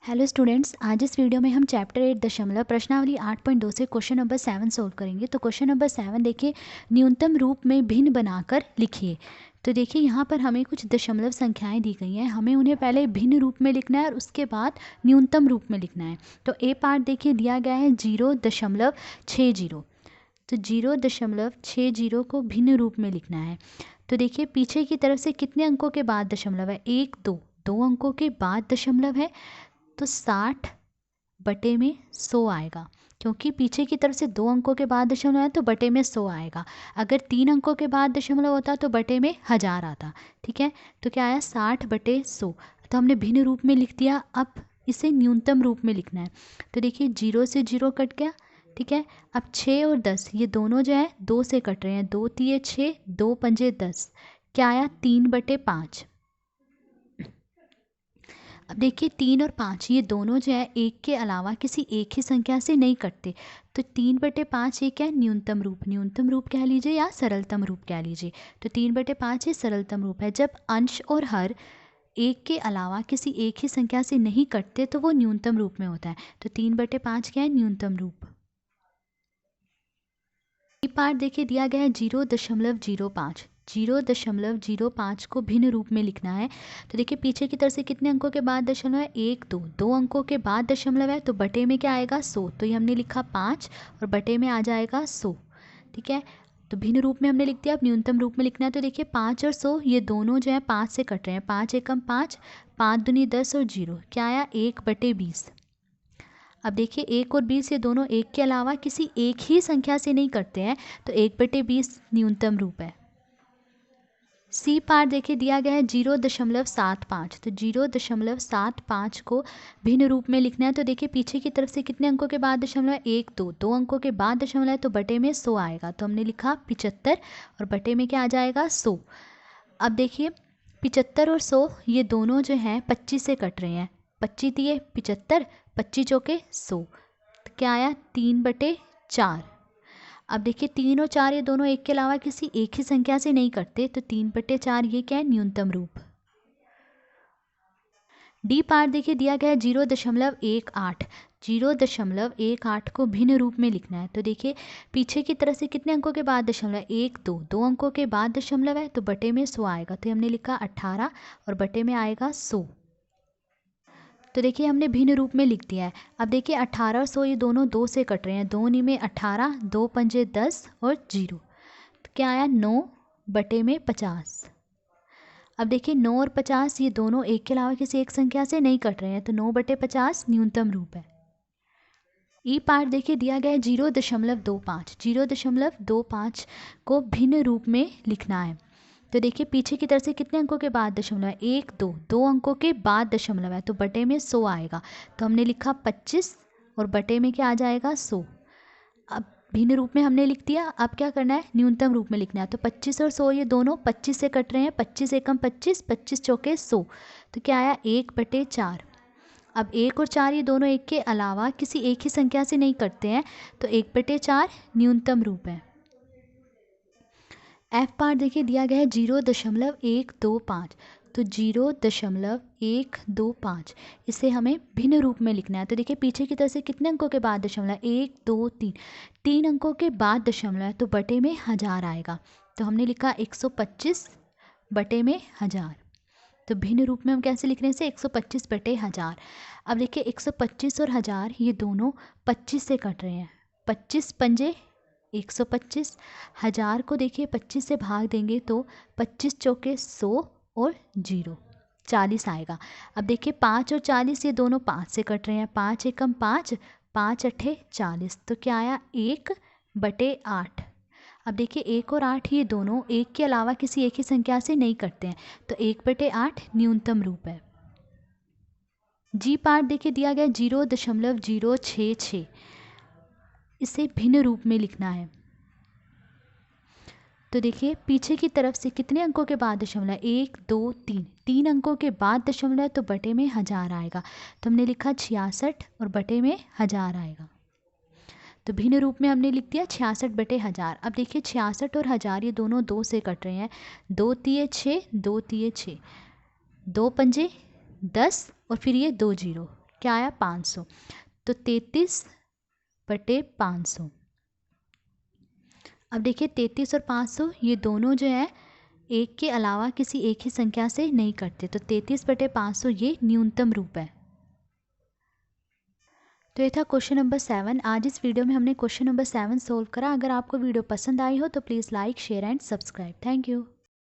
Hello students, आज इस video में हम चैप्टर 8 दशमलव प्रश्नावली 8.2 से क्वेश्चन नंबर 7 सोल्व करेंगे। तो क्वेश्चन नंबर 7 देखिए, न्यूनतम रूप में भिन्न बनाकर लिखिए। तो देखिए यहाँ पर हमें कुछ दशमलव संख्याएं दी गई हैं, हमें उन्हें पहले भिन्न रूप में लिखना है और उसके बाद न्यूनतम रूप में लिखना है। तो ए पार्ट देखिए दिया गया है 0.60। तो 0.60 को भिन्न रूप में लिखना है। तो देखिए पीछे की तरफ से कितने अंकों के बाद दशमलव है, 1 2 2 अंकों के बाद दशमलव है, तो 60/100 आएगा। क्योंकि पीछे की तरफ से 2 अंकों के बाद दशमलव है तो बटे में 100 आएगा। अगर 3 अंकों के बाद दशमलव होता तो बटे में 1000 आता। ठीक है, तो क्या आया 60/100। तो हमने भिन्न रूप में लिख दिया। अब इसे न्यूनतम रूप में लिखना है। तो देखिए 0 से 0 कट गया। ठीक है, अब 6 और 10 ये दोनों जो है 2 से कट रहे हैं। 2 तिये 6, 2 पंजे 10। क्या आया 3/5। अब देखिए 3 और 5 ये दोनों जो है एक के अलावा किसी एक ही संख्या से नहीं कटते। तो 3/5 ये क्या है, न्यूनतम रूप। न्यूनतम रूप कह लीजिए या सरलतम रूप कह लीजिए। तो 3/5 ये सरलतम रूप है। जब अंश और हर एक के अलावा किसी एक ही संख्या से नहीं कटते तो वो न्यूनतम रूप में होता है। तो 3/5 क्या है, न्यूनतम रूप। ये पार्ट देखिए दिया गया है 0.05। 0.05 को भिन्न रूप में लिखना है। तो देखिए पीछे की तरफ से कितने अंकों के बाद दशमलव है, 1 2 2 अंकों के बाद दशमलव है, तो बटे में क्या आएगा 100। तो ये हमने लिखा 5 और बटे में आ जाएगा 100। ठीक है, तो भिन्न रूप में हमने लिख दिया। अब न्यूनतम रूप में लिखना है। तो देखिए 5 और 100 ये दोनों जो है 5 से कट रहे हैं। 5 एकम 5, 5 दूनी 10 और 0 क्या आया 1/20। अब देखिए 1 और 20 ये दोनों एक के अलावा किसी एक ही संख्या से नहीं कटते हैं। तो 1/20 न्यूनतम रूप है। सी पार्ट देखिए दिया गया है 0.75। तो 0.75 को भिन्न रूप में लिखना है। तो देखिए पीछे की तरफ से कितने अंकों के बाद दशमलव है, 1 2 2 अंकों के बाद दशमलव है, तो बटे में 100 आएगा। तो हमने लिखा 75 और बटे में क्या आ जाएगा 100। अब देखिए 75 और 100 ये दोनों जो हैं 25 से कट रहे हैं। 25 दिए 75, 25 चौके 100। तो क्या आया 3/4। अब देखिए 3 और 4 ये दोनों एक के अलावा किसी एक ही संख्या से नहीं कटते। तो 3/4 ये क्या है, न्यूनतम रूप। डी पार्ट देखिए दिया गया है 0.18। 0.18 को भिन्न रूप में लिखना है। तो देखिए पीछे की तरफ से कितने अंकों के बाद दशमलव है, 1 2 2 अंकों के बाद दशमलव है, तो बटे में 100 आएगा। तो हमने लिखा 18 और बटे में आएगा 100। तो देखिए हमने भिन्न रूप में लिख दिया है। अब देखिए 18 और 100 ये दोनों 2 से कट रहे हैं। 2 नी में 18, 2 पंजे 10 और 0। तो क्या आया 9/50। अब देखिए 9 और 50 ये दोनों एक के अलावा किसी एक संख्या से नहीं कट रहे हैं। तो 9/50 न्यूनतम रूप है। ई पार्ट देखिए दिया गया है 0.25। 0.25 को भिन्न रूप में लिखना है। तो देखिए पीछे की तरफ से कितने अंकों के बाद दशमलव है, 1 2 2 अंकों के बाद दशमलव है, तो बटे में 100 आएगा। तो हमने लिखा 25 और बटे में क्या आ जाएगा 100। अब भिन्न रूप में हमने लिख दिया। अब क्या करना है, न्यूनतम रूप में लिखना है। तो 25 और 100 ये दोनों 25 से कट रहे हैं। 25 एकम 25, 25 चौके 100। तो क्या आया 1/4। अब 1 और 4 ये दोनों एक के अलावा किसी एक ही संख्या से नहीं कटते हैं। तो 1/4 न्यूनतम रूप है। एफ पार्ट देखिए दिया गया है 0.125। तो 0.125 इसे हमें भिन्न रूप में लिखना है। तो देखिए पीछे की तरफ से कितने अंकों के बाद दशमलव है, 1 2 3 3 अंकों के बाद दशमलव है, तो बटे में 1000 आएगा। तो हमने लिखा 125 बटे में 1000। तो भिन्न रूप में हम कैसे लिख रहे हैं इसे, 125/1000। अब देखिए 125 और 1000 ये दोनों 25 से कट रहे हैं। 25 पंजे 125। 1000 को देखिए 25 से भाग देंगे तो 25 चौके 100 और 0 40 आएगा। अब देखिए 5 और 40 ये दोनों 5 से कट रहे हैं। 5 एकम 5, 5 अट्ठे 40। तो क्या आया 1/8। अब देखिए 1 और 8 ये दोनों एक के अलावा किसी एक ही संख्या से नहीं कटते हैं। तो 1/8 न्यूनतम रूप है। जी पार्ट देखिए दिया गया 0.066। इसे भिन्न रूप में लिखना है। तो देखिए पीछे की तरफ से कितने अंकों के बाद दशमलव है, 1 2 3 3 अंकों के बाद दशमलव है, तो बटे में 1000 आएगा। तो हमने लिखा 66 और बटे में 1000 आएगा। तो भिन्न रूप में हमने लिख दिया 66/1000। अब देखिए 66 और 1000 ये दोनों 2 से कट रहे हैं। 2 तिये 6, 2 तिये 6, 2 पंजे 10 और फिर ये 2 0। क्या आया 500। तो 33/500। अब देखिए 33 और 500 ये दोनों जो है एक के अलावा किसी एक ही संख्या से नहीं कटते, तो 33/500 ये न्यूनतम रूप है। तो ये था क्वेश्चन नंबर 7। आज इस वीडियो में हमने क्वेश्चन नंबर 7 सोल्व करा। अगर आपको वीडियो पसंद आई हो तो please like, share and subscribe. Thank you.